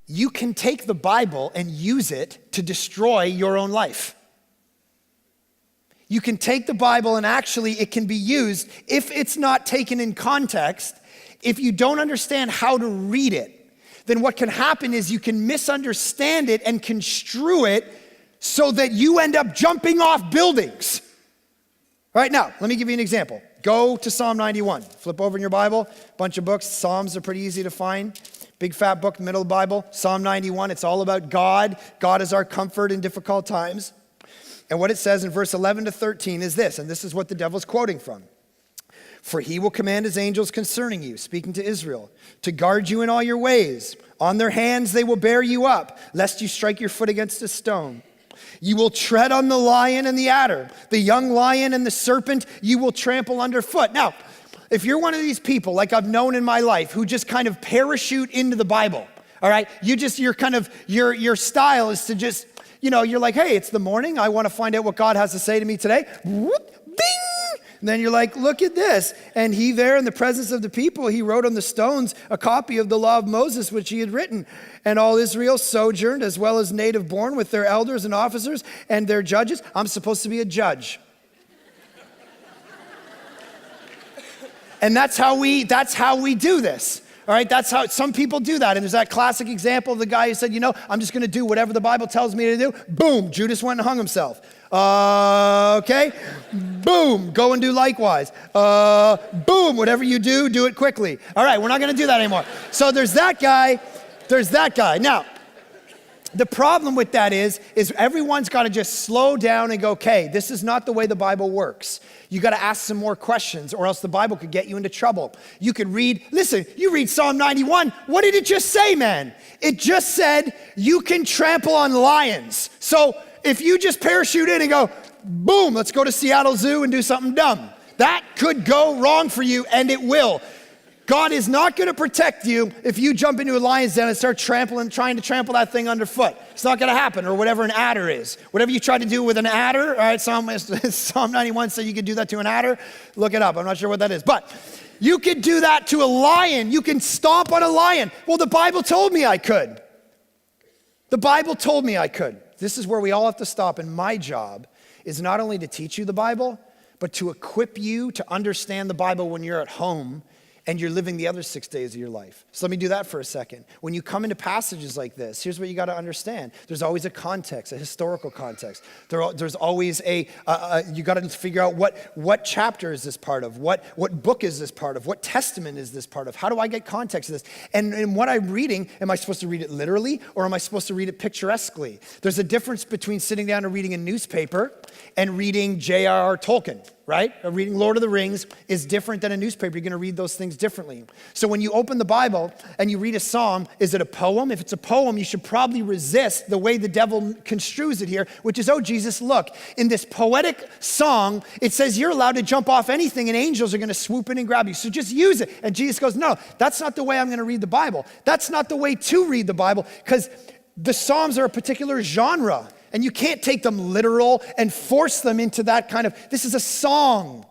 you can take the Bible and use it to destroy your own life. You can take the Bible and actually it can be used, if it's not taken in context, if you don't understand how to read it, then what can happen is you can misunderstand it and construe it so that you end up jumping off buildings. All right, now, let me give you an example. Go to Psalm 91. Flip over in your Bible, bunch of books. Psalms are pretty easy to find. Big fat book in the middle of the Bible, Psalm 91. It's all about God. God is our comfort in difficult times. And what it says in verse 11 to 13 is this, and this is what the devil's quoting from. For he will command his angels concerning you, speaking to Israel, to guard you in all your ways. On their hands they will bear you up, lest you strike your foot against a stone. You will tread on the lion and the adder, the young lion and the serpent you will trample underfoot. Now, if you're one of these people, like I've known in my life, who just kind of parachute into the Bible, all right? Your style is to just, you're like, hey, it's the morning. I want to find out what God has to say to me today. Whoop, bing! And then you're like, look at this. And he there in the presence of the people, he wrote on the stones a copy of the law of Moses, which he had written. And all Israel sojourned, as well as native born, with their elders and officers and their judges. I'm supposed to be a judge. And that's how we do this. All right, that's how some people do that. And there's that classic example of the guy who said, I'm just going to do whatever the Bible tells me to do. Boom, Judas went and hung himself. Okay, boom, go and do likewise. Boom, whatever you do, do it quickly. All right, we're not going to do that anymore. So there's that guy. Now, the problem with that is everyone's got to just slow down and go, okay, this is not the way the Bible works. You got to ask some more questions or else the Bible could get you into trouble. You could you read Psalm 91. What did it just say, man? It just said you can trample on lions. So if you just parachute in and go, boom, let's go to Seattle Zoo and do something dumb, that could go wrong for you, and it will. God is not going to protect you if you jump into a lion's den and start trying to trample that thing underfoot. It's not going to happen, or whatever an adder is. Whatever you try to do with an adder, all right, Psalm 91 said you could do that to an adder. Look it up. I'm not sure what that is. But you could do that to a lion. You can stomp on a lion. Well, the Bible told me I could. The Bible told me I could. This is where we all have to stop, and my job is not only to teach you the Bible, but to equip you to understand the Bible when you're at home and you're living the other 6 days of your life. So let me do that for a second. When you come into passages like this, here's what you got to understand. There's always a context, a historical context. There's always you got to figure out what chapter is this part of? What book is this part of? What testament is this part of? How do I get context of this? And what I'm reading, am I supposed to read it literally, or am I supposed to read it picturesquely? There's a difference between sitting down and reading a newspaper and reading J.R.R. Tolkien, right? Reading Lord of the Rings is different than a newspaper. You're going to read those things differently. So when you open the Bible and you read a psalm, is it a poem? If it's a poem, you should probably resist the way the devil construes it here, which is, oh, Jesus, look, in this poetic song, it says you're allowed to jump off anything and angels are going to swoop in and grab you. So just use it. And Jesus goes, no, that's not the way I'm going to read the Bible. That's not the way to read the Bible, because the Psalms are a particular genre. And you can't take them literal and force them into that kind of, this is a song.